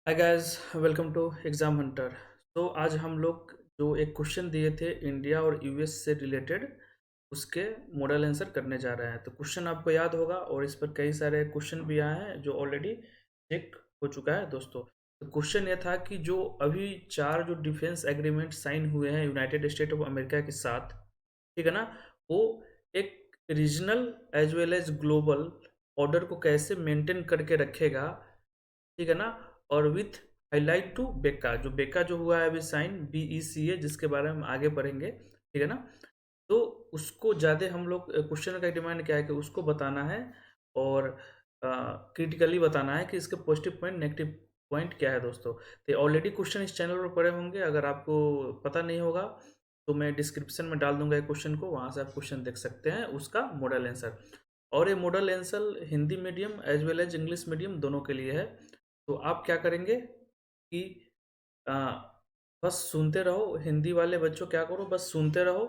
Hi guys, welcome to exam hunter. तो आज हम लोग जो एक क्वेश्चन दिए थे इंडिया और यूएस से रिलेटेड, उसके मॉडल आंसर करने जा रहे हैं। तो क्वेश्चन आपको याद होगा और इस पर कई सारे क्वेश्चन भी आए हैं जो ऑलरेडी चेक हो चुका है दोस्तों। तो क्वेश्चन ये था कि जो अभी चार जो डिफेंस एग्रीमेंट साइन हुए हैं यूनाइटेड स्टेट ऑफ अमेरिका के साथ, ठीक है ना, वो एक regional as well as global order को कैसे मेंटेन करके रखेगा, ठीक है ना। और विथ हाईलाइट टू बेका, जो बेका जो हुआ है अभी साइन BECA, जिसके बारे में हम आगे पढ़ेंगे, ठीक है ना। तो उसको ज़्यादा हम लोग क्वेश्चन का डिमांड क्या है कि उसको बताना है और क्रिटिकली बताना है कि इसके पॉजिटिव पॉइंट नेगेटिव पॉइंट क्या है दोस्तों। तो ऑलरेडी क्वेश्चन इस चैनल पर पड़े होंगे, अगर आपको पता नहीं होगा तो मैं डिस्क्रिप्शन में डाल दूंगा एक क्वेश्चन को, वहाँ से आप क्वेश्चन देख सकते हैं उसका मॉडल आंसर। और ये model answer Hindi medium as well as English medium दोनों के लिए है। तो आप क्या करेंगे कि आ, बस सुनते रहो। हिंदी वाले बच्चों क्या करो, बस सुनते रहो।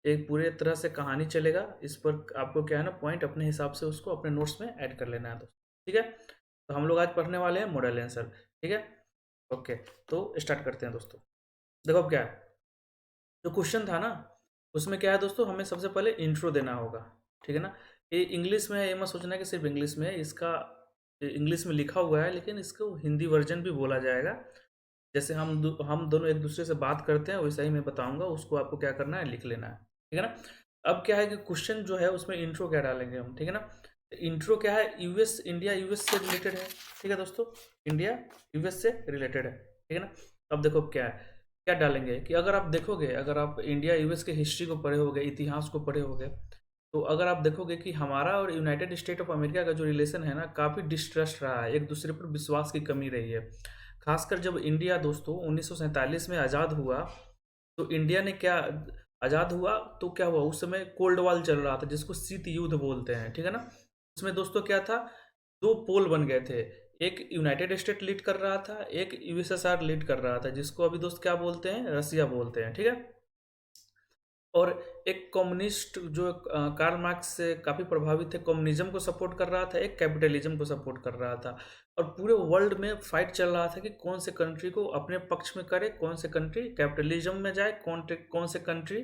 एक पूरे तरह से कहानी चलेगा, इस पर आपको क्या है ना, पॉइंट अपने हिसाब से उसको अपने नोट्स में ऐड कर लेना है दोस्तों, ठीक है। तो हम लोग आज पढ़ने वाले हैं मॉडल आंसर, ठीक है। ओके, तो स्टार्ट करते हैं दोस्तों। देखो अब क्या है, जो क्वेश्चन था ना, उसमें क्या है दोस्तों, हमें सबसे पहले इंट्रो देना होगा, ठीक है ना। ये इंग्लिश में है, ये मत सोचना कि सिर्फ इंग्लिश में है, इसका इंग्लिश में लिखा हुआ है लेकिन इसको हिंदी वर्जन भी बोला जाएगा। जैसे हम दोनों एक दूसरे से बात करते हैं वैसा ही मैं बताऊंगा, उसको आपको क्या करना है, लिख लेना है, ठीक है ना। अब क्या है कि क्वेश्चन जो है उसमें इंट्रो क्या डालेंगे हम, ठीक है ना। इंट्रो क्या है, यूएस इंडिया यूएस से रिलेटेड है, ठीक है दोस्तों। इंडिया यूएस से रिलेटेड है, ठीक है ना। अब देखो क्या है, क्या डालेंगे कि अगर आप देखोगे, अगर आप इंडिया यूएस के हिस्ट्री को पढ़े होगे, इतिहास को पढ़े होगे, तो अगर आप देखोगे कि हमारा और यूनाइटेड स्टेट ऑफ अमेरिका का जो रिलेशन है ना, काफ़ी डिस्ट्रस्ट रहा है, एक दूसरे पर विश्वास की कमी रही है। खासकर जब इंडिया दोस्तों 1947 में आज़ाद हुआ, तो इंडिया ने क्या, आज़ाद हुआ तो क्या हुआ, उस समय कोल्ड वॉर चल रहा था जिसको शीत युद्ध बोलते हैं, ठीक है ना। उसमें दोस्तों क्या था, दो पोल बन गए थे। एक यूनाइटेड स्टेट लीड कर रहा था, एक यूएसएसआर लीड कर रहा था, जिसको अभी दोस्त क्या बोलते हैं, रसिया बोलते हैं, ठीक है। और एक कम्युनिस्ट जो कार्ल मार्क्स से काफ़ी प्रभावित थे, कम्युनिज्म को सपोर्ट कर रहा था, एक कैपिटलिज्म को सपोर्ट कर रहा था। और पूरे वर्ल्ड में फाइट चल रहा था कि कौन से कंट्री को अपने पक्ष में करे, कौन से कंट्री कैपिटलिज्म में जाए, कौन से कंट्री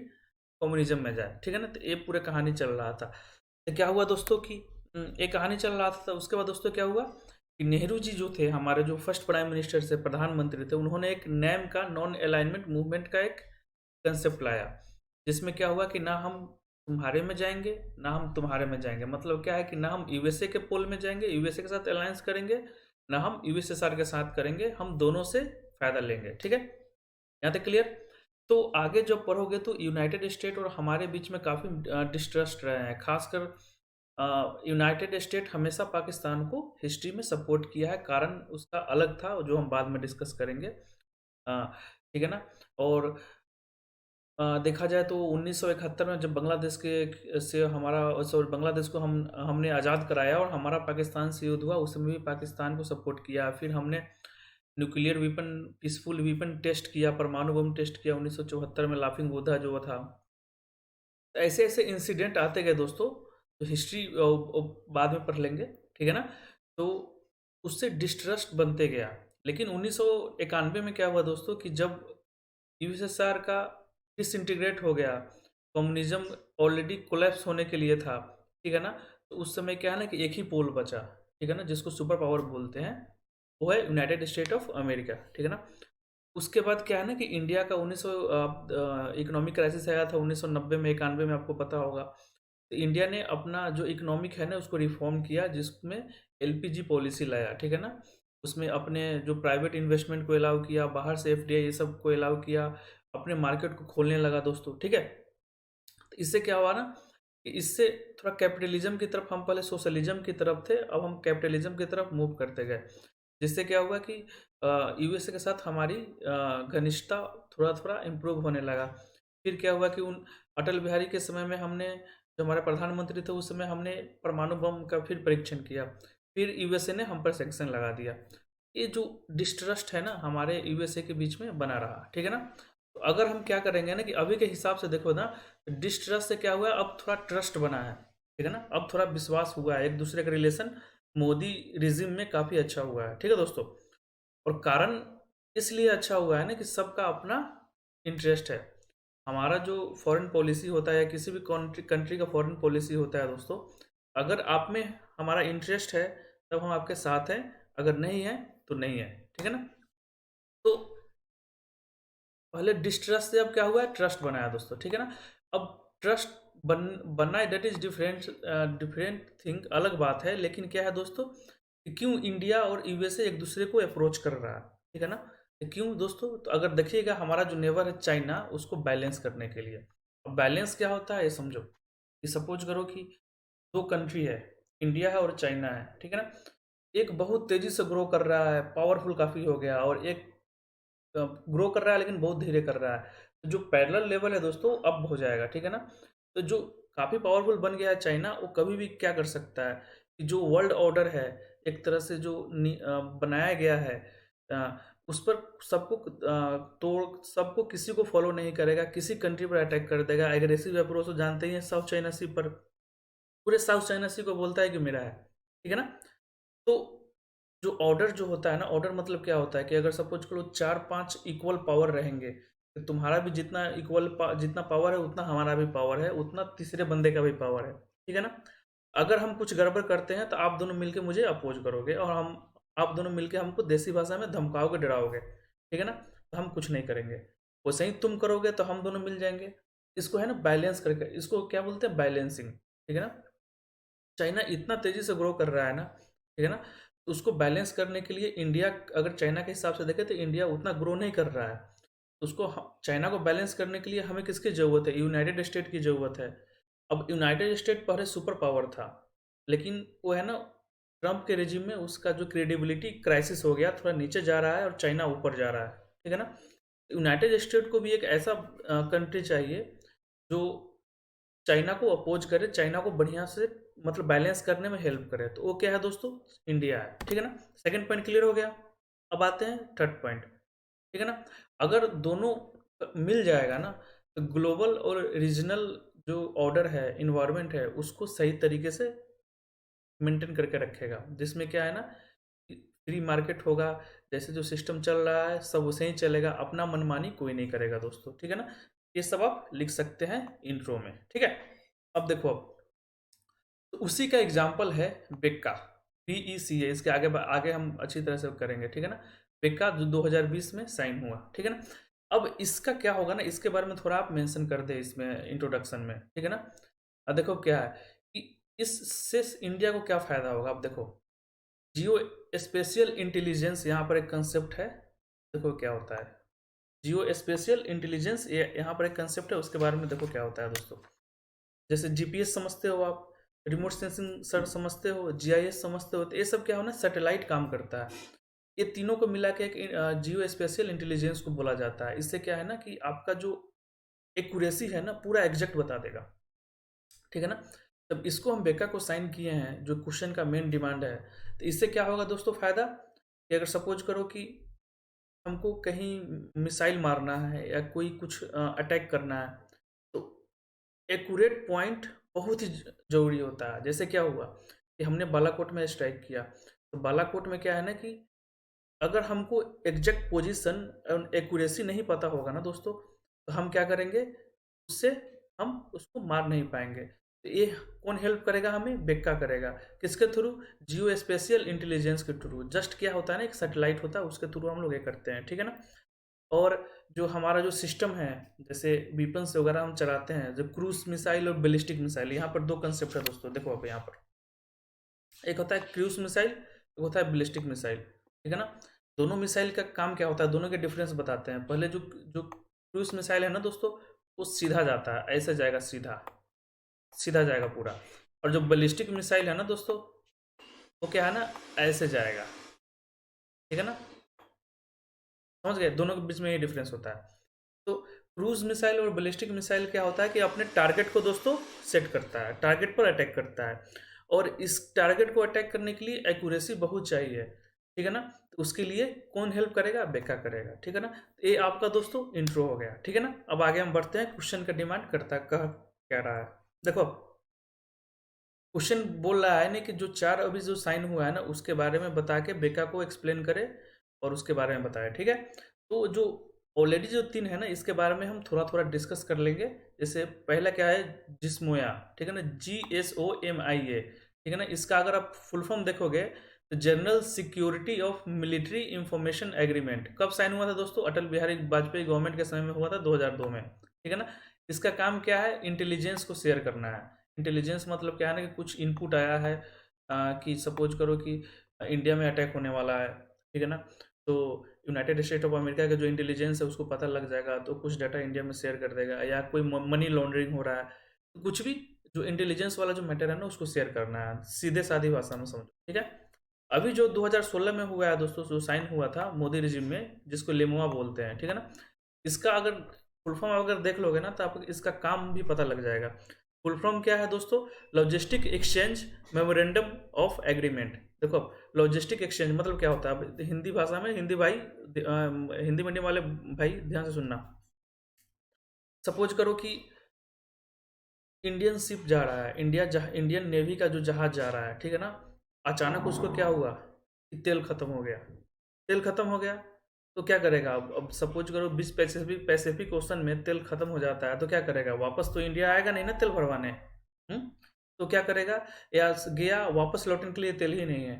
कम्युनिज्म में जाए, ठीक है ना। तो ये पूरे कहानी चल रहा था। तो क्या हुआ दोस्तों कि एक कहानी चल रहा था, उसके बाद दोस्तों क्या हुआ कि नेहरू जी जो थे, हमारे जो फर्स्ट प्राइम मिनिस्टर से प्रधानमंत्री थे, उन्होंने एक नैम का, नॉन अलाइनमेंट मूवमेंट का एक कंसेप्ट लाया, जिसमें क्या हुआ कि ना हम तुम्हारे में जाएंगे ना हम तुम्हारे में जाएंगे। मतलब क्या है कि ना हम यूएसए के पोल में जाएंगे, यूएसए के साथ अलायंस करेंगे, ना हम यूएसएसआर के साथ करेंगे, हम दोनों से फायदा लेंगे, ठीक है। यहाँ तक क्लियर। तो आगे जब पढ़ोगे तो यूनाइटेड स्टेट और हमारे बीच में काफ़ी डिस्ट्रस्ट रहे हैं। खासकर यूनाइटेड स्टेट हमेशा पाकिस्तान को हिस्ट्री में सपोर्ट किया है, कारण उसका अलग था जो हम बाद में डिस्कस करेंगे, ठीक है ना। और देखा जाए तो 1971 में जब बांग्लादेश के से हमारा, सॉरी, बांग्लादेश को हमने आज़ाद कराया और हमारा पाकिस्तान से युद्ध हुआ, उस समय भी पाकिस्तान को सपोर्ट किया। फिर हमने nuclear weapon, peaceful weapon test किया, परमाणु बम टेस्ट किया 1974 में, लाफिंग बुद्धा जो था। ऐसे ऐसे इंसिडेंट आते गए दोस्तों, तो हिस्ट्री बाद में पढ़ लेंगे, ठीक है ना। तो उससे डिस्ट्रस्ट बनते गया। लेकिन 1991 में क्या हुआ दोस्तों कि जब यूएसएसआर का डिसइंटीग्रेट हो गया, कम्युनिज्म ऑलरेडी कोलैप्स होने के लिए था, ठीक है ना। तो उस समय क्या है ना कि एक ही पोल बचा, ठीक है ना, जिसको सुपर पावर बोलते हैं, वो है यूनाइटेड स्टेट ऑफ अमेरिका, ठीक है ना। उसके बाद क्या है ना कि इंडिया का 1900 इकोनॉमिक क्राइसिस आया था 1990 में, 91 में, आपको पता होगा। तो इंडिया ने अपना जो इकोनॉमिक है ना उसको रिफॉर्म किया, जिसमें एलपीजी पॉलिसी लाया, ठीक है ना। उसमें अपने जो प्राइवेट इन्वेस्टमेंट को अलाउ किया, बाहर से एफडीआई ये सब को अलाउ किया, अपने मार्केट को खोलने लगा दोस्तों, ठीक है। तो इससे क्या हुआ ना कि इससे थोड़ा कैपिटलिज्म की तरफ, हम पहले सोशलिज्म की तरफ थे, अब हम कैपिटलिज्म की तरफ मूव करते गए। जिससे क्या हुआ कि यूएसए के साथ हमारी घनिष्ठता थोड़ा थोड़ा इम्प्रूव होने लगा। फिर क्या हुआ कि उन अटल बिहारी के समय में हमने, जो हमारे प्रधानमंत्री थे उस समय, हमने परमाणु बम का फिर परीक्षण किया, फिर यूएसए ने हम पर सैंक्शन लगा दिया। ये जो डिस्ट्रस्ट है ना हमारे यूएसए के बीच में बना रहा, ठीक है ना। तो अगर हम क्या करेंगे ना कि अभी के हिसाब से देखो ना, डिस्ट्रस्ट से क्या हुआ है, अब थोड़ा ट्रस्ट बना है, ठीक है ना, अब थोड़ा विश्वास हुआ है, एक दूसरे का रिलेशन मोदी रिजिम में काफ़ी अच्छा हुआ है, ठीक है दोस्तों। और कारण इसलिए अच्छा हुआ है ना कि सबका अपना इंटरेस्ट है। हमारा जो फॉरेन पॉलिसी होता है या किसी भी कंट्री का फॉरेन पॉलिसी होता है दोस्तों, अगर आप में हमारा इंटरेस्ट है तब हम आपके साथ हैं, अगर नहीं है तो नहीं है, ठीक है ना। तो पहले डिस्ट्रस्ट से अब क्या हुआ है, ट्रस्ट बनाया दोस्तों, ठीक है ना। अब ट्रस्ट बनना है, that is different, different thing, अलग बात है। लेकिन क्या है दोस्तों कि क्यों इंडिया और यूएसए एक दूसरे को अप्रोच कर रहा है, ठीक है ना। तो क्यों दोस्तों, तो अगर देखिएगा हमारा जो नेबर है चाइना, उसको बैलेंस करने के लिए। अब बैलेंस क्या होता है ये समझो, कि सपोज करो कि दो कंट्री है, इंडिया है और चाइना है, ठीक है ना। एक बहुत तेजी से ग्रो कर रहा है, पावरफुल काफी हो गया, और एक ग्रो कर रहा है लेकिन बहुत धीरे कर रहा है। तो जो पैरेलल लेवल है दोस्तों अब हो जाएगा, ठीक है ना। तो जो काफ़ी पावरफुल बन गया है चाइना, वो कभी भी क्या कर सकता है कि जो वर्ल्ड ऑर्डर है एक तरह से जो बनाया गया है, अ, उस पर सबको तोड़, सबको किसी को फॉलो नहीं करेगा, किसी कंट्री पर अटैक कर देगा। एग्रेसिव अप्रोच तो जानते ही हैं, साउथ चाइना सी पर, पूरे साउथ चाइना सी को बोलता है कि मेरा है, ठीक है ना। तो जो ऑर्डर जो होता है ना, ऑर्डर मतलब क्या होता है कि अगर सपोज करो चार पांच इक्वल पावर रहेंगे, तो तुम्हारा भी जितना जितना पावर है उतना हमारा भी पावर है, उतना तीसरे बंदे का भी पावर है, ठीक है ना। अगर हम कुछ गड़बड़ करते हैं तो आप दोनों मिलके मुझे अपोज करोगे, और हम आप दोनों मिलके हमको देसी भाषा में धमकाओगे, डराओगे, ठीक है ना। तो हम कुछ नहीं करेंगे, वैसे ही तुम करोगे तो हम दोनों मिल जाएंगे। इसको है ना बैलेंस करके, इसको क्या बोलते हैं, बैलेंसिंग, ठीक है ना। चाइना इतना तेजी से ग्रो कर रहा है ना, ठीक है ना। तो उसको बैलेंस करने के लिए इंडिया, अगर चाइना के हिसाब से देखें तो इंडिया उतना ग्रो नहीं कर रहा है। तो उसको चाइना को बैलेंस करने के लिए हमें किसकी ज़रूरत है, यूनाइटेड स्टेट की ज़रूरत है। अब यूनाइटेड स्टेट पहले सुपर पावर था, लेकिन वो है ना, ट्रम्प के रेजिम में उसका जो क्रेडिबिलिटी क्राइसिस हो गया, थोड़ा नीचे जा रहा है और चाइना ऊपर जा रहा है, ठीक है ना। यूनाइटेड स्टेट को भी एक ऐसा कंट्री चाहिए जो चाइना को अपोज करे, चाइना को बढ़िया से मतलब बैलेंस करने में हेल्प करे। तो वो क्या है दोस्तों, इंडिया है, ठीक है ना। सेकंड पॉइंट क्लियर हो गया। अब आते हैं थर्ड पॉइंट, ठीक है ना। अगर दोनों मिल जाएगा ना, तो ग्लोबल और रीजनल जो ऑर्डर है, इन्वायरमेंट है, उसको सही तरीके से मेंटेन करके रखेगा, जिसमें क्या है ना, फ्री मार्केट होगा, जैसे जो सिस्टम चल रहा है सब वैसे ही चलेगा, अपना मनमानी कोई नहीं करेगा दोस्तों, ठीक है ना। ये सब आप लिख सकते हैं इंट्रो में, ठीक है। अब देखो, अब तो उसी का एग्जाम्पल है बेक्का, BECA, इसके आगे आगे हम अच्छी तरह से करेंगे, ठीक है ना। बेक्का जो 2020 में साइन हुआ, ठीक है ना। अब इसका क्या होगा ना, इसके बारे में थोड़ा आप मेंशन कर दे इसमें इंट्रोडक्शन में, ठीक है ना। अब देखो क्या है कि इससे इंडिया को क्या फायदा होगा। अब देखो, जियो स्पेशियल इंटेलिजेंस यहाँ पर एक कंसेप्ट है, देखो क्या होता है। जियो स्पेशियल इंटेलिजेंस ये यहाँ पर एक कंसेप्ट है, उसके बारे में देखो क्या होता है दोस्तों। जैसे जीपीएस समझते हो आप, रिमोट सेंसिंग सर समझते हो, जीआईएस समझते हो, तो ये सब क्या हो ना, सैटेलाइट काम करता है। ये तीनों को मिला के एक जियो स्पेशियल इंटेलिजेंस को बोला जाता है। इससे क्या है ना कि आपका जो एक्यूरेसी है ना, पूरा एग्जैक्ट बता देगा, ठीक है ना। तब इसको हम बेका को साइन किए हैं, जो क्वेश्चन का मेन डिमांड है। तो इससे क्या होगा दोस्तों फायदा, कि अगर सपोज करो कि हमको कहीं मिसाइल मारना है या कोई कुछ अटैक करना है, तो एक्यूरेट पॉइंट बहुत ही ज़रूरी होता है। जैसे क्या हुआ कि हमने बालाकोट में स्ट्राइक किया, तो बालाकोट में क्या है ना कि अगर हमको एग्जैक्ट पोजीशन और एक्यूरेसी नहीं पता होगा ना दोस्तों, तो हम क्या करेंगे, उससे हम उसको मार नहीं पाएंगे। तो ये कौन हेल्प करेगा हमें, बेक्का करेगा। किसके थ्रू, जियो स्पेशियल इंटेलिजेंस के थ्रू। जस्ट क्या होता है ना, एक सैटेलाइट होता है, उसके थ्रू हम लोग ये करते हैं, ठीक है ना। और जो हमारा जो सिस्टम है, जैसे वेपन्स वगैरह हम चलाते हैं, जो क्रूज मिसाइल और बैलिस्टिक मिसाइल, यहाँ पर दो कंसेप्ट है दोस्तों। देखो अब यहाँ पर एक होता है क्रूज मिसाइल, एक होता है बैलिस्टिक मिसाइल, ठीक है ना। दोनों मिसाइल का काम क्या होता है, दोनों के डिफरेंस बताते हैं। पहले जो जो क्रूज मिसाइल है ना दोस्तों, वो सीधा जाता है, ऐसे जाएगा, सीधा सीधा जाएगा पूरा। और जो बैलिस्टिक मिसाइल है ना दोस्तों, वो क्या है ना, ऐसे जाएगा, ठीक है ना। समझ गए, दोनों के बीच में ये डिफरेंस होता है। तो क्रूज मिसाइल और बैलिस्टिक मिसाइल क्या होता है कि अपने टारगेट को दोस्तों सेट करता है, टारगेट पर अटैक करता है। और इस टारगेट को अटैक करने के लिए एक्यूरेसी बहुत चाहिए, ठीक है ना। तो उसके लिए कौन हेल्प करेगा, बेका करेगा, ठीक है ना। तो ये आपका दोस्तों इंट्रो हो गया, ठीक है ना। अब आगे हम बढ़ते हैं, क्वेश्चन का डिमांड करता कह क्या रहा है। देखो, क्वेश्चन बोल रहा है ना कि जो चार अभी जो साइन हुआ है ना, उसके बारे में बता के बेका को एक्सप्लेन करे, और उसके बारे में बताया, ठीक है। तो जो ऑलरेडी जो 3 है ना, इसके बारे में हम थोड़ा-थोड़ा डिस्कस कर लेंगे। जैसे पहला क्या है, जिस्मोया, ठीक है ना, GSOMIA, ठीक है ना। इसका अगर आप फुल फॉर्म देखोगे तो general security of military information agreement कब साइन हुआ था दोस्तों? अटल बिहारी वाजपेयी गवर्नमेंट के समय में हुआ था 2002 में, ठीक है ना। इसका काम क्या है? इंटेलिजेंस को शेयर करना है। इंटेलिजेंस मतलब क्या है ना, कि कुछ इनपुट आया है, कि सपोज करो कि इंडिया में अटैक होने वाला है, ठीक है ना। तो यूनाइटेड स्टेट ऑफ अमेरिका का जो इंटेलिजेंस है उसको पता लग जाएगा, तो कुछ डाटा इंडिया में शेयर कर देगा, या कोई मनी लॉन्ड्रिंग हो रहा है, तो कुछ भी जो इंटेलिजेंस वाला जो मैटर है ना, उसको शेयर करना है, सीधे सादी भाषा में समझो, ठीक है। अभी जो 2016 में हुआ है दोस्तों, जो साइन हुआ था मोदी रिजिम में, जिसको लेमुआ बोलते हैं, ठीक है ना। इसका अगर फुल फॉर्म अगर देख लोगे ना, तो आपको इसका काम भी पता लग जाएगा। फुल फॉर्म क्या है दोस्तों? Logistic exchange memorandum of agreement. देखो, लॉजिस्टिक एक्सचेंज मतलब क्या होता है? अब हिंदी भाषा में, हिंदी भाई, हिंदी मीडियम वाले भाई ध्यान से सुनना। सपोज करो कि इंडियन शिप जा रहा है, इंडियन नेवी का जो जहाज जा रहा है, ठीक है ना। अचानक उसको क्या हुआ कि तेल खत्म हो गया। तेल खत्म हो गया तो क्या करेगा? अब सपोज करो 20 पैसिफिक पैसिफिक ओशन में तेल खत्म हो जाता है, तो क्या करेगा? वापस तो इंडिया आएगा नहीं ना तेल भरवाने। हम्म तो क्या करेगा? या गया, वापस लौटने के लिए तेल ही नहीं है,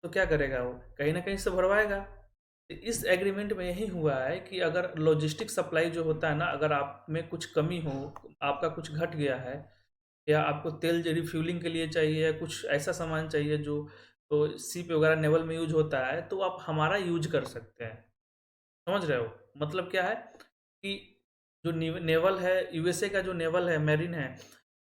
तो क्या करेगा? वो कहीं ना कहीं से भरवाएगा। तो इस एग्रीमेंट में यही हुआ है कि अगर लॉजिस्टिक सप्लाई जो होता है ना, अगर आप में कुछ कमी हो, आपका कुछ घट गया है, या आपको तेल जो रिफ्यूलिंग के लिए चाहिए, या कुछ ऐसा सामान चाहिए जो तो शिप वगैरह नेवल में यूज होता है, तो आप हमारा यूज कर सकते हैं। समझ रहे हो? मतलब क्या है कि जो नेवल है, यूएसए का जो नेवल है, मैरीन है,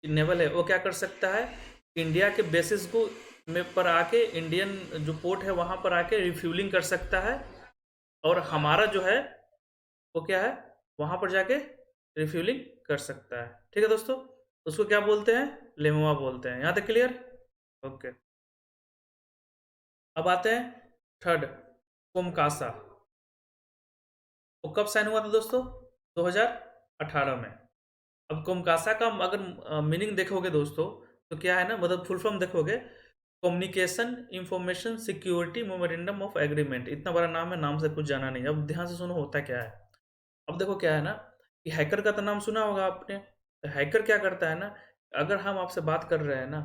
नेवल है, वो क्या कर सकता है? इंडिया के बेसिस को में पर आके, इंडियन जो पोर्ट है वहां पर आके रिफ्यूलिंग कर सकता है, और हमारा जो है वो क्या है, वहां पर जाके रिफ्यूलिंग कर सकता है, ठीक है दोस्तों। उसको क्या बोलते हैं? लेमुआ बोलते हैं। यहाँ तक क्लियर? ओके। अब आते हैं थर्ड, कोमकासा। वो कब साइन हुआ था दोस्तों? 2018 में। अब कोमकासा का अगर मीनिंग देखोगे दोस्तों, तो क्या है ना, मतलब फुल फॉर्म देखोगे, communication information security memorandum of agreement. इतना बड़ा नाम है, नाम से कुछ जाना नहीं। अब ध्यान से सुनो होता क्या है। अब देखो क्या है ना, कि हैकर का तो नाम सुना होगा आपने। तो हैकर क्या करता है ना, अगर हम आपसे बात कर रहे हैं ना,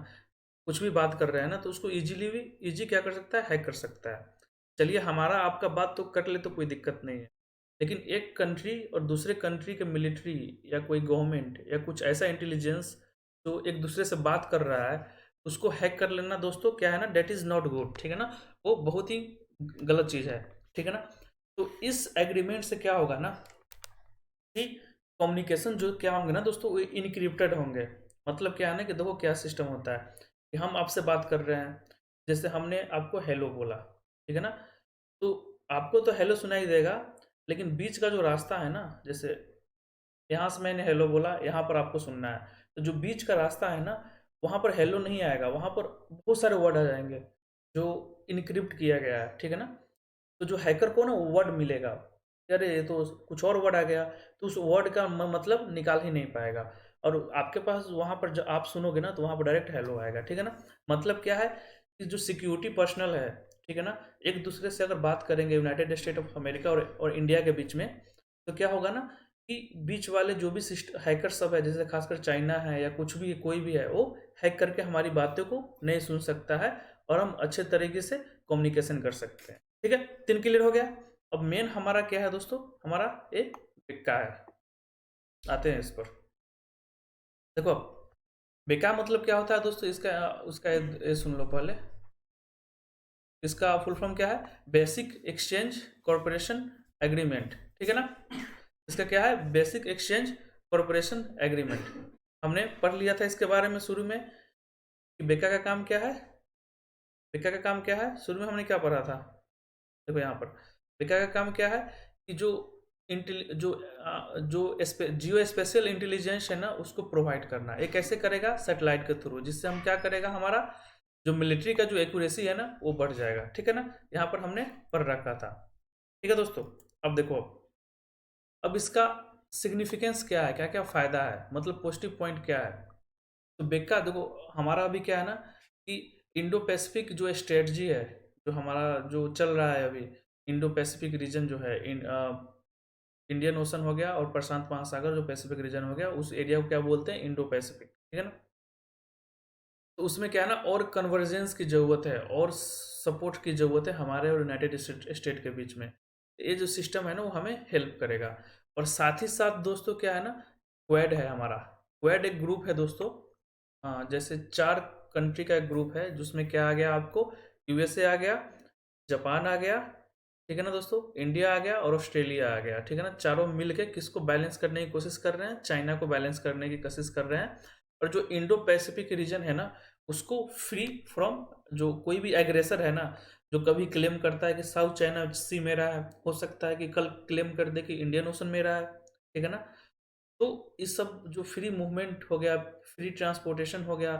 कुछ भी बात कर रहे हैं ना, तो उसको इजीली भी इजी क्या कर सकता है? हैक कर सकता है। चलिए, हमारा आपका बात तो कर ले तो कोई दिक्कत नहीं है, लेकिन एक कंट्री और दूसरे कंट्री के मिलिट्री, या कोई गवर्नमेंट, या कुछ ऐसा इंटेलिजेंस जो एक दूसरे से बात कर रहा है, उसको हैक कर लेना दोस्तों, क्या है ना, डेट इज़ नॉट गुड, ठीक है ना। वो बहुत ही गलत चीज़ है, ठीक है ना। तो इस एग्रीमेंट से क्या होगा ना, कि कम्युनिकेशन जो क्या होंगे ना दोस्तों, वो इनक्रिप्टेड होंगे। मतलब क्या है ना, कि देखो क्या सिस्टम होता है, कि हम आपसे बात कर रहे हैं, जैसे हमने आपको हेलो बोला, ठीक है ना। तो आपको तो हेलो सुनाई देगा, लेकिन बीच का जो रास्ता है ना, जैसे यहाँ से मैंने हेलो बोला, यहाँ पर आपको सुनना है, तो जो बीच का रास्ता है ना, वहाँ पर हेलो नहीं आएगा, वहाँ पर बहुत सारे वर्ड आ जाएंगे जो इनक्रिप्ट किया गया है, ठीक है ना। तो जो हैकर को ना वो वर्ड मिलेगा, अरे ये तो कुछ और वर्ड आ गया, तो उस वर्ड का मतलब निकाल ही नहीं पाएगा। और आपके पास वहाँ पर जब आप सुनोगे ना, तो वहाँ पर डायरेक्ट हेलो आएगा, ठीक है ना। मतलब क्या है, कि जो सिक्योरिटी पर्सनल है, ठीक है ना, एक दूसरे से अगर बात करेंगे यूनाइटेड स्टेट ऑफ अमेरिका और इंडिया के बीच में, तो क्या होगा ना, कि बीच वाले जो भी हैकर सब है, जैसे खासकर चाइना है या कुछ भी कोई भी है, वो हैक करके हमारी बातों को नहीं सुन सकता है, और हम अच्छे तरीके से कम्युनिकेशन कर सकते हैं, ठीक है। 3 क्लियर हो गया। अब मेन हमारा क्या है दोस्तों? हमारा एक बेका है। आते हैं इस पर। देखो, बेका मतलब क्या होता है दोस्तों? इसका उसका ये सुन लो पहले। इसका फुल फॉर्म क्या है? बेसिक एक्सचेंज कॉरपोरेशन एग्रीमेंट, ठीक है ना। इसका क्या है? Basic exchange corporation agreement. हमने पढ़ लिया था इसके बारे में शुरू में, कि बेका का काम क्या है। बेका का काम क्या है? शुरू में हमने क्या पढ़ा था? देखो यहाँ पर, बेका का काम क्या है, कि जो जियो स्पेशल इंटेलिजेंस है ना, उसको प्रोवाइड करना। ये कैसे करेगा? सैटेलाइट के थ्रू, जिससे हम क्या करेगा, हमारा जो मिलिट्री का जो एक्यूरेसी है ना, वो बढ़ जाएगा, ठीक है ना। यहाँ पर हमने पढ़ रखा था, ठीक है दोस्तों। अब देखो, अब इसका सिग्निफिकेंस क्या है, क्या क्या फायदा है, मतलब पॉजिटिव पॉइंट क्या है। तो बेका देखो, हमारा अभी क्या है ना, कि इंडो पैसिफिक जो स्ट्रेटजी है, जो हमारा जो चल रहा है अभी, इंडो पैसिफिक रीजन जो है, इंडियन ओशन हो गया और प्रशांत महासागर जो पैसिफिक रीजन हो गया, उस एरिया को क्या बोलते हैं, इंडो पैसिफिक, ठीक है ना। तो उसमें क्या है ना, और कन्वर्जेंस की ज़रूरत है और सपोर्ट की ज़रूरत है हमारे और यूनाइटेड स्टेट के बीच में। ये जो सिस्टम है ना वो हमें हेल्प करेगा। और साथ ही साथ दोस्तों क्या है ना, क्वेड है हमारा। क्वेड एक ग्रुप है दोस्तों, जैसे 4 कंट्री का एक ग्रुप है जिसमें क्या आ गया आपको, यूएसए आ गया, जापान आ गया, ठीक है ना दोस्तों, इंडिया आ गया और ऑस्ट्रेलिया आ गया, ठीक है ना। चारों मिलके किसको बैलेंस करने की कोशिश कर रहे हैं, चाइना को बैलेंस करने की कोशिश कर रहे हैं। और जो इंडो पैसिफिक रीजन है ना, उसको फ्री फ्रॉम, जो कोई भी एग्रेसर है ना, जो कभी क्लेम करता है कि साउथ चाइना सी मेरा है, हो सकता है कि कल क्लेम कर दे कि इंडियन ओशन मेरा है, ठीक है ना। तो इस सब जो फ्री मूवमेंट हो गया, फ्री ट्रांसपोर्टेशन हो गया,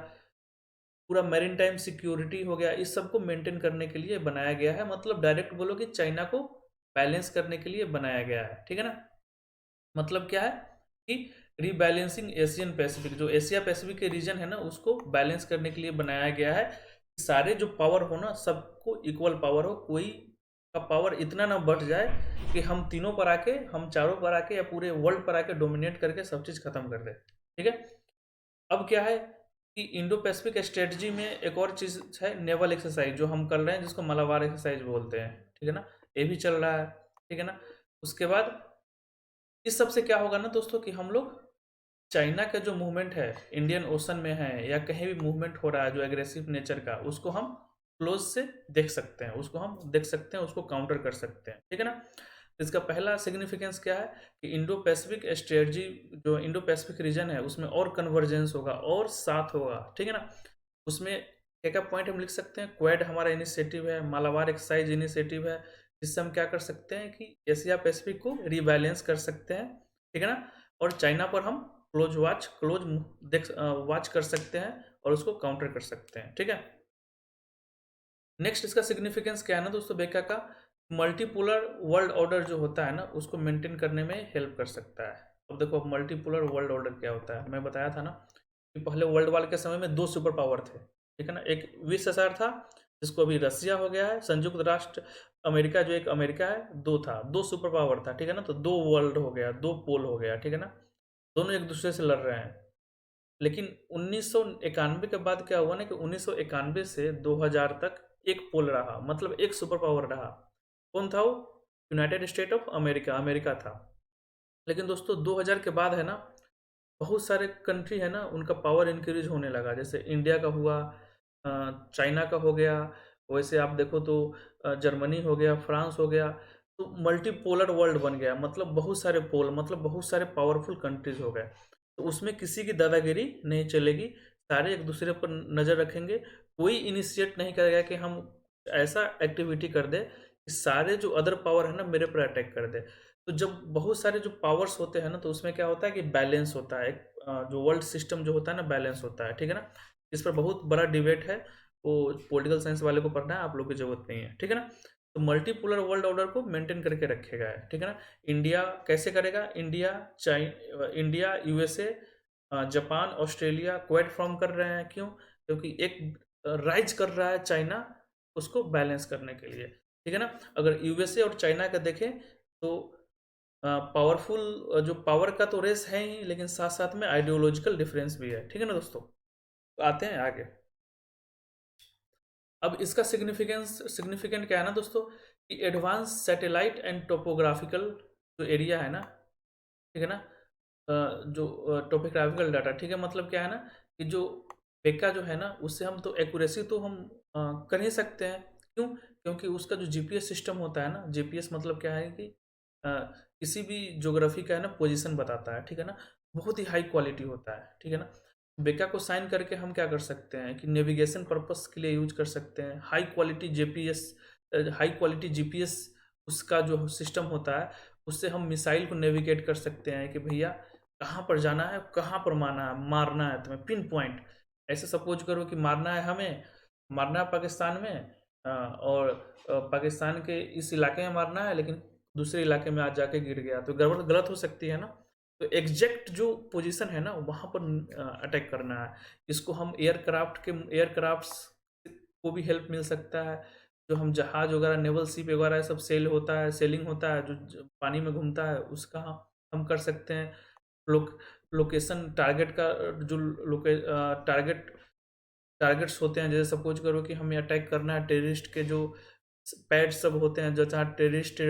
पूरा मैरीन टाइम सिक्योरिटी हो गया, इस सब को मेंटेन करने के लिए बनाया गया है। मतलब डायरेक्ट बोलो कि चाइना को बैलेंस करने के लिए बनाया गया है, ठीक है ना। मतलब क्या है कि रीबैलेंसिंग एशियन पैसिफिक, जो एशिया पैसिफिक के रीजन है ना, उसको बैलेंस करने के लिए बनाया गया है। सारे जो पावर हो ना, सबको इक्वल पावर हो, कोई का पावर इतना ना बढ़ जाए कि हम तीनों पर आके, हम चारों पर आके या पूरे वर्ल्ड पर आके डोमिनेट करके सब चीज़ खत्म कर दे, ठीक है। अब क्या है कि इंडो पैसिफिक स्ट्रेटजी में एक और चीज़ है, नेवल एक्सरसाइज जो हम कर रहे हैं, जिसको मलाबार एक्सरसाइज बोलते हैं, ठीक है ना। ये भी चल रहा है, ठीक है ना। उसके बाद इस सब से क्या होगा ना दोस्तों कि हम लोग चाइना का जो मूवमेंट है इंडियन ओशन में है या कहीं भी मूवमेंट हो रहा है जो एग्रेसिव नेचर का, उसको हम क्लोज से देख सकते हैं, उसको हम देख सकते हैं, उसको काउंटर कर सकते हैं, ठीक है ना। तो इसका पहला सिग्निफिकेंस क्या है कि इंडो पैसिफिक स्ट्रेटजी, जो इंडो पैसिफिक रीजन है उसमें और कन्वर्जेंस होगा और साथ होगा, ठीक है ना। उसमें क्या क्या पॉइंट हम लिख सकते हैं, क्वेड हमारा इनिशिएटिव है, मालाबार एक्सरसाइज इनिशिएटिव है, जिससे हम क्या कर सकते हैं कि एशिया पैसिफिक को रीबैलेंस कर सकते हैं, ठीक है ना। और चाइना पर हम क्लोज देख वॉच कर सकते हैं और उसको काउंटर कर सकते हैं, ठीक है। नेक्स्ट इसका सिग्निफिकेंस क्या है ना दोस्तों, बेका का मल्टीपोलर वर्ल्ड ऑर्डर जो होता है ना, उसको मेंटेन करने में हेल्प कर सकता है। अब देखो मल्टीपोलर वर्ल्ड ऑर्डर क्या होता है, मैं बताया था ना कि पहले वर्ल्ड वार के समय में 2 सुपर पावर थे, ठीक है ना। एक यूएसएसआर था, जिसको अभी रसिया हो गया है, संयुक्त राष्ट्र अमेरिका, जो एक अमेरिका है, 2 था, 2 सुपर पावर था, ठीक है ना। तो 2 वर्ल्ड हो गया, 2 पोल हो गया, ठीक है ना। दोनों एक दूसरे से लड़ रहे हैं। लेकिन 1991 के बाद क्या हुआ ना कि 1991 से 2000 तक एक पोल रहा, मतलब एक सुपर पावर रहा। कौन था वो, United state of America, America था। लेकिन दोस्तों 2000 के बाद है ना, बहुत सारे कंट्री है ना, उनका पावर इंक्रीज होने लगा, जैसे इंडिया का हुआ, चाइना का हो गया, वैसे आप देखो तो जर्मनी हो गया, फ्रांस हो गया। तो मल्टीपोलर वर्ल्ड बन गया, मतलब बहुत सारे पोल, मतलब बहुत सारे पावरफुल कंट्रीज हो गए। तो उसमें किसी की दादागिरी नहीं चलेगी, सारे एक दूसरे पर नज़र रखेंगे। कोई इनिशिएट नहीं करेगा कि हम ऐसा एक्टिविटी कर दे कि सारे जो अदर पावर है ना मेरे पर अटैक कर दे। तो जब बहुत सारे जो पावर्स होते हैं ना, तो उसमें क्या होता है कि बैलेंस होता है, जो वर्ल्ड सिस्टम जो होता है ना, बैलेंस होता है, ठीक है ना। इस पर बहुत बड़ा डिबेट है, वो पॉलिटिकल साइंस वाले को पढ़ना है, आप लोग की जरूरत नहीं है, ठीक है ना। तो मल्टीपोलर वर्ल्ड ऑर्डर को मेंटेन करके रखेगा, ठीक है ना। इंडिया कैसे करेगा, India USA, Japan, Australia quad form कर रहे हैं, क्यों, क्योंकि एक राइज कर रहा है चाइना, उसको बैलेंस करने के लिए, ठीक है ना। अगर यूएसए और चाइना का देखें तो पावरफुल, जो पावर का तो रेस है ही, लेकिन साथ साथ में आइडियोलॉजिकल डिफरेंस भी है, ठीक है ना दोस्तों। तो आते हैं आगे। अब इसका सिग्निफिकेंट क्या है ना दोस्तों, कि एडवांस सैटेलाइट एंड टोपोग्राफिकल जो एरिया है ना, ठीक है ना, जो टोपोग्राफिकल डाटा, ठीक है, मतलब क्या है ना कि जो बेका जो है ना, उससे हम तो एक्यूरेसी तो हम कर ही सकते हैं, क्यों, क्योंकि उसका जो जीपीएस सिस्टम होता है ना, जीपीएस मतलब क्या है कि अ, किसी भी ज्योग्राफी का है ना पोजीशन बताता है, ठीक है ना, बहुत ही हाई क्वालिटी होता है, ठीक है ना। बेका को साइन करके हम क्या कर सकते हैं कि नेविगेशन पर्पस के लिए यूज कर सकते हैं, हाई क्वालिटी जीपीएस उसका जो सिस्टम होता है, उससे हम मिसाइल को नेविगेट कर सकते हैं कि भैया कहाँ पर जाना है, कहाँ पर मारना है तुम्हें, पिन पॉइंट। ऐसे सपोज करो कि मारना है हमें, मारना है पाकिस्तान में, और पाकिस्तान के इस इलाके में मारना है, लेकिन दूसरे इलाके में आज जाके गिर गया, तो गड़बड़ गलत हो सकती है ना। तो एग्जैक्ट जो पोजीशन है ना, वहाँ पर अटैक करना है। इसको हम एयरक्राफ्ट को भी हेल्प मिल सकता है, जो हम जहाज वगैरह नेवल शिप वगैरह सब सेल होता है, सेलिंग होता है, जो पानी में घूमता है, उसका हम कर सकते हैं। लोक लोकेशन टारगेट का जो टारगेट्स होते हैं, जैसे सपोज करो कि हमें अटैक करना है, टेररिस्ट के जो पैड सब होते हैं, जो जहाँ टेररिस्ट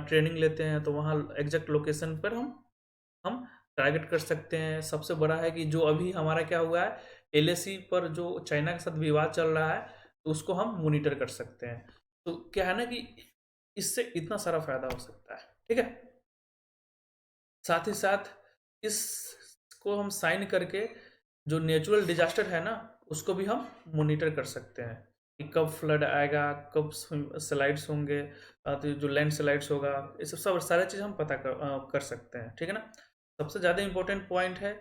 ट्रेनिंग लेते हैं, तो वहाँ एग्जैक्ट लोकेशन पर हम टारगेट कर सकते हैं। सबसे बड़ा है कि जो अभी हमारा क्या हुआ है, एलएसी पर जो चाइना के साथ विवाद चल रहा है, तो उसको हम मॉनिटर कर सकते हैं। तो क्या है ना कि इससे इतना सारा फायदा हो सकता है, ठीक है। साथ ही साथ इसको हम साइन करके जो नेचुरल डिजास्टर है ना, उसको भी हम मॉनिटर कर सकते हैं कि कब फ्लड आएगा, कब स्लाइड्स होंगे, तो जो लैंड स्लाइड्स होगा, ये सब सारे चीज़ हम पता कर सकते हैं, ठीक है ना। सबसे ज़्यादा इंपॉर्टेंट पॉइंट है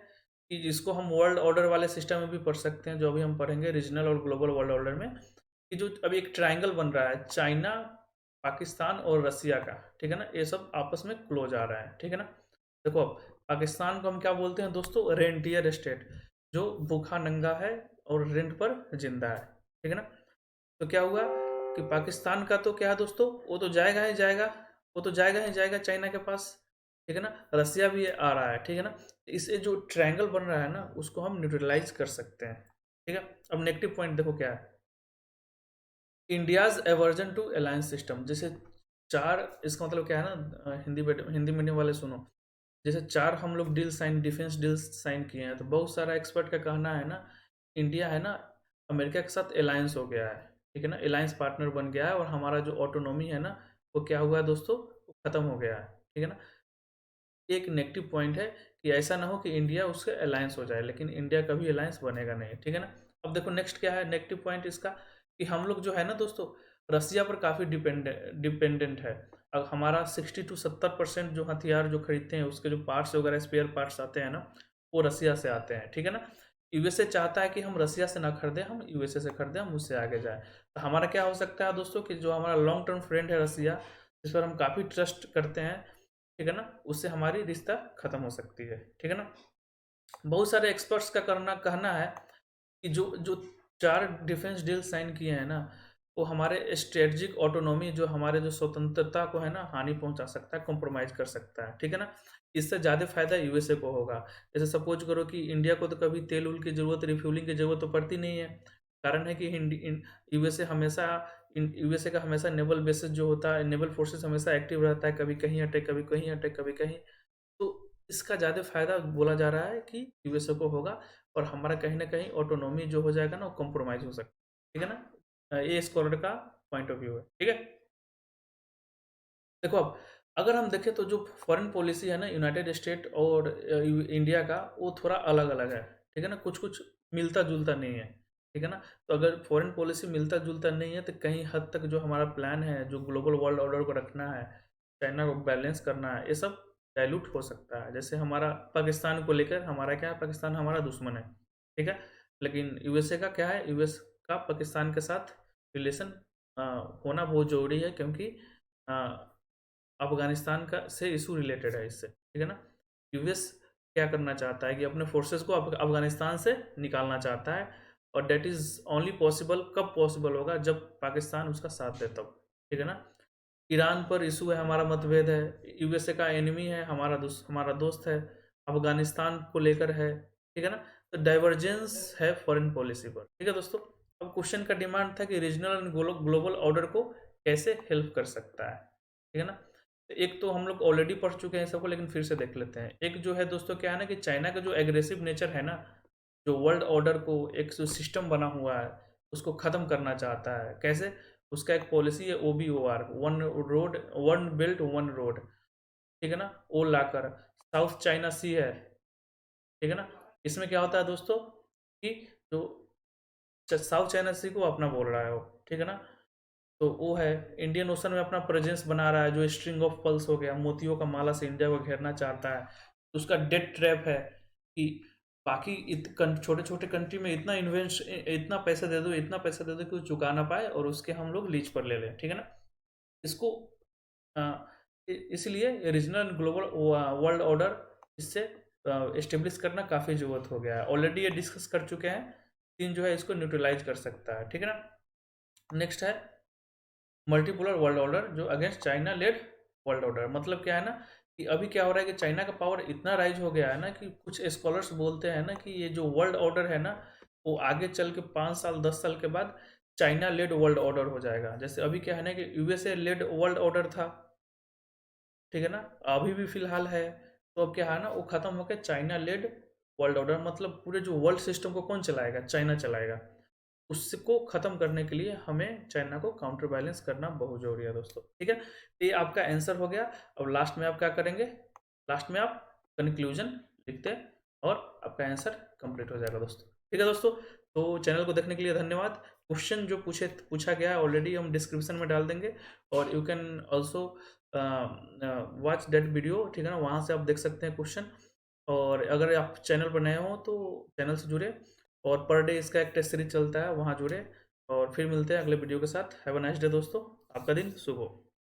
कि इसको हम वर्ल्ड ऑर्डर वाले सिस्टम में भी पढ़ सकते हैं, जो अभी हम पढ़ेंगे रीजनल और ग्लोबल वर्ल्ड ऑर्डर में, कि जो अभी एक ट्रायंगल बन रहा है चाइना, पाकिस्तान और रसिया का, ठीक है ना, ये सब आपस में क्लोज आ रहा है, ठीक है ना। देखो अब पाकिस्तान को हम क्या बोलते हैं दोस्तों, रेंटियर स्टेट, जो भूखा नंगा है और रेंट पर जिंदा है, ठीक है ना। तो क्या हुआ कि पाकिस्तान का तो क्या है दोस्तों, वो तो जाएगा ही जाएगा, वो तो जाएगा ही जाएगा चाइना के पास, ठीक है ना। रसिया भी आ रहा है, ठीक है ना। इससे जो ट्रायंगल बन रहा है ना, उसको हम न्यूट्रलाइज कर सकते हैं, ठीक है। अब नेगेटिव पॉइंट देखो क्या है, India's aversion to alliance system. जैसे चार, इसका मतलब क्या है ना, हिंदी मीडियम वाले सुनो, जैसे चार हम लोग deal sign, defence deal sign किए हैं, तो बहुत सारा एक्सपर्ट का कहना है ना, इंडिया है ना, अमेरिका के साथ अलायंस हो गया है, ठीक है ना, अलायंस पार्टनर बन गया है, और हमारा जो ऑटोनॉमी है ना, वो क्या हुआ है दोस्तों, वो खत्म हो गया है, ठीक है ना। एक नेगेटिव पॉइंट है कि ऐसा ना हो कि इंडिया उससे अलायंस हो जाए, लेकिन इंडिया कभी अलायंस बनेगा नहीं, ठीक है ना। अब देखो नेक्स्ट क्या है नेगेटिव पॉइंट इसका, कि हम लोग जो है ना दोस्तों, रसिया पर काफ़ी डिपेंडेंट है। अब हमारा 60 to 70% जो हथियार जो खरीदते हैं, उसके जो पार्ट्स वगैरह स्पेयर पार्ट्स आते हैं ना, वो रसिया से आते हैं, ठीक है ना। यूएसए चाहता है कि हम रसिया से ना खरीदें, हम यूएसए से खरीदें, हम उससे आगे जाए। तो हमारा क्या हो सकता है दोस्तों, कि जो हमारा लॉन्ग टर्म फ्रेंड है रसिया, जिस पर हम काफ़ी ट्रस्ट करते हैं, ठीक है ना, उससे हमारी रिश्ता खत्म हो सकती है, ठीक है ना। बहुत सारे एक्सपर्ट्स का कहना है कि जो जो चार डिफेंस डील साइन किए हैं ना, वो हमारे स्ट्रेटजिक ऑटोनॉमी, जो हमारे जो स्वतंत्रता को है ना, हानि पहुंचा सकता है, कॉम्प्रोमाइज कर सकता है, ठीक है ना। इससे ज़्यादा फायदा यूएसए को होगा। जैसे सपोज करो कि इंडिया को तो कभी तेल उल की जरूरत, रिफ्यूलिंग की जरूरत तो पड़ती नहीं है। कारण है कि यूएसए हमेशा, यूएसए का हमेशा नेवल बेसिस जो होता है, नेवल फोर्सेस हमेशा एक्टिव रहता है, कभी कहीं अटैक, कभी कहीं अटैक, कभी कहीं। तो इसका ज़्यादा फायदा बोला जा रहा है कि यूएसए को होगा, और हमारा कहीं ना कहीं ऑटोनॉमी जो हो जाएगा ना, वो कॉम्प्रोमाइज हो सकता है, ठीक है ना। ये स्कॉलर का पॉइंट ऑफ व्यू है, ठीक है। देखो अब अगर हम देखें तो जो फॉरेन पॉलिसी है ना यूनाइटेड स्टेट और इंडिया का, वो थोड़ा अलग अलग है, ठीक है ना, कुछ कुछ मिलता जुलता नहीं है, ठीक है ना। तो अगर फॉरेन पॉलिसी मिलता जुलता नहीं है, तो कहीं हद तक जो हमारा प्लान है, जो ग्लोबल वर्ल्ड ऑर्डर को रखना है, चाइना को बैलेंस करना है, ये सब डाइल्यूट हो सकता है। जैसे हमारा पाकिस्तान को लेकर, हमारा क्या है, पाकिस्तान हमारा दुश्मन है, ठीक है। लेकिन यूएसए का क्या है, यूएस का पाकिस्तान के साथ रिलेशन होना बहुत ज़रूरी है, क्योंकि अफगानिस्तान का से इशू रिलेटेड है इससे, ठीक है ना। यूएस क्या करना चाहता है कि अपने फोर्सेस को अफगानिस्तान से निकालना चाहता है, और डेट इज़ ओनली पॉसिबल, कब पॉसिबल होगा, जब पाकिस्तान उसका साथ दे तब, ठीक है ना। ईरान पर इशू है, हमारा मतभेद है, यूएसए का एनिमी है, हमारा दोस्त है, अफगानिस्तान को लेकर है, ठीक है ना। तो डाइवर्जेंस है फॉरेन पॉलिसी पर, ठीक है दोस्तों। अब क्वेश्चन का डिमांड था कि रीजनल एंड ग्लोबल ऑर्डर को कैसे हेल्प कर सकता है, ठीक है ना। तो एक तो हम लोग ऑलरेडी पढ़ चुके हैं सबको, लेकिन फिर से देख लेते हैं। एक जो है दोस्तों क्या है ना, कि चाइना का जो एग्रेसिव नेचर है ना, जो वर्ल्ड ऑर्डर को, एक जो सिस्टम बना हुआ है, उसको ख़त्म करना चाहता है। कैसे? उसका एक पॉलिसी है OBOR, one belt one road, ठीक है ना, वो लाकर। साउथ चाइना सी है, ठीक है ना। इसमें क्या होता है दोस्तों, कि जो साउथ चाइना सी को अपना बोल रहा है वो, ठीक है ना। तो वो है, इंडियन ओशन में अपना प्रेजेंस बना रहा है, जो स्ट्रिंग ऑफ पर्ल्स हो गया, मोतियों का माला से इंडिया को घेरना चाहता है। तो उसका डेट ट्रैप है कि बाकी छोटे छोटे कंट्री में इतना पैसा दे दो, इतना पैसा दे दो कि वो चुका ना पाए, और उसके हम लोग लीज पर ले लें, ठीक है ना। इसको इसलिए रीजनल ग्लोबल वर्ल्ड ऑर्डर इससे इस्टेब्लिश करना काफ़ी ज़रूरत हो गया है। ऑलरेडी ये डिस्कस कर चुके हैं, चीन जो है इसको न्यूट्रलाइज कर सकता है, ठीक है ना। नेक्स्ट है मल्टीपोलर वर्ल्ड ऑर्डर जो against China led world order, मतलब क्या है ना कि अभी क्या हो रहा है कि चाइना का पावर इतना राइज हो गया है ना कि कुछ स्कॉलर्स बोलते हैं ना कि ये जो वर्ल्ड ऑर्डर है ना वो आगे चल के 5 साल 10 साल के बाद चाइना लेड वर्ल्ड ऑर्डर हो जाएगा। जैसे अभी क्या है ना कि यूएसए लेड वर्ल्ड ऑर्डर था, ठीक है ना, अभी भी फिलहाल है। तो अब क्या है ना वो खत्म होकर चाइना लेड वर्ल्ड ऑर्डर, मतलब पूरे जो वर्ल्ड सिस्टम को कौन चलाएगा, चाइना चलाएगा। उसको खत्म करने के लिए हमें चाइना को काउंटर बैलेंस करना बहुत जरूरी है दोस्तों, ठीक है। तो ये आपका आंसर हो गया। अब लास्ट में आप क्या करेंगे, लास्ट में आप कंक्लूजन लिखते हैं और आपका आंसर कंप्लीट हो जाएगा दोस्तों, ठीक है दोस्तों। तो चैनल को देखने के लिए धन्यवाद। क्वेश्चन जो पूछा गया है ऑलरेडी हम डिस्क्रिप्शन में डाल देंगे, और you can also watch that video, ठीक है ना, वहाँ से आप देख सकते हैं क्वेश्चन। और अगर आप चैनल पर नए हो तो चैनल से जुड़े, और पर डे इसका एक टेस्ट सीरीज चलता है, वहाँ जुड़े। और फिर मिलते हैं अगले वीडियो के साथ। हैव अ नाइस डे दोस्तों, आपका दिन शुभ हो।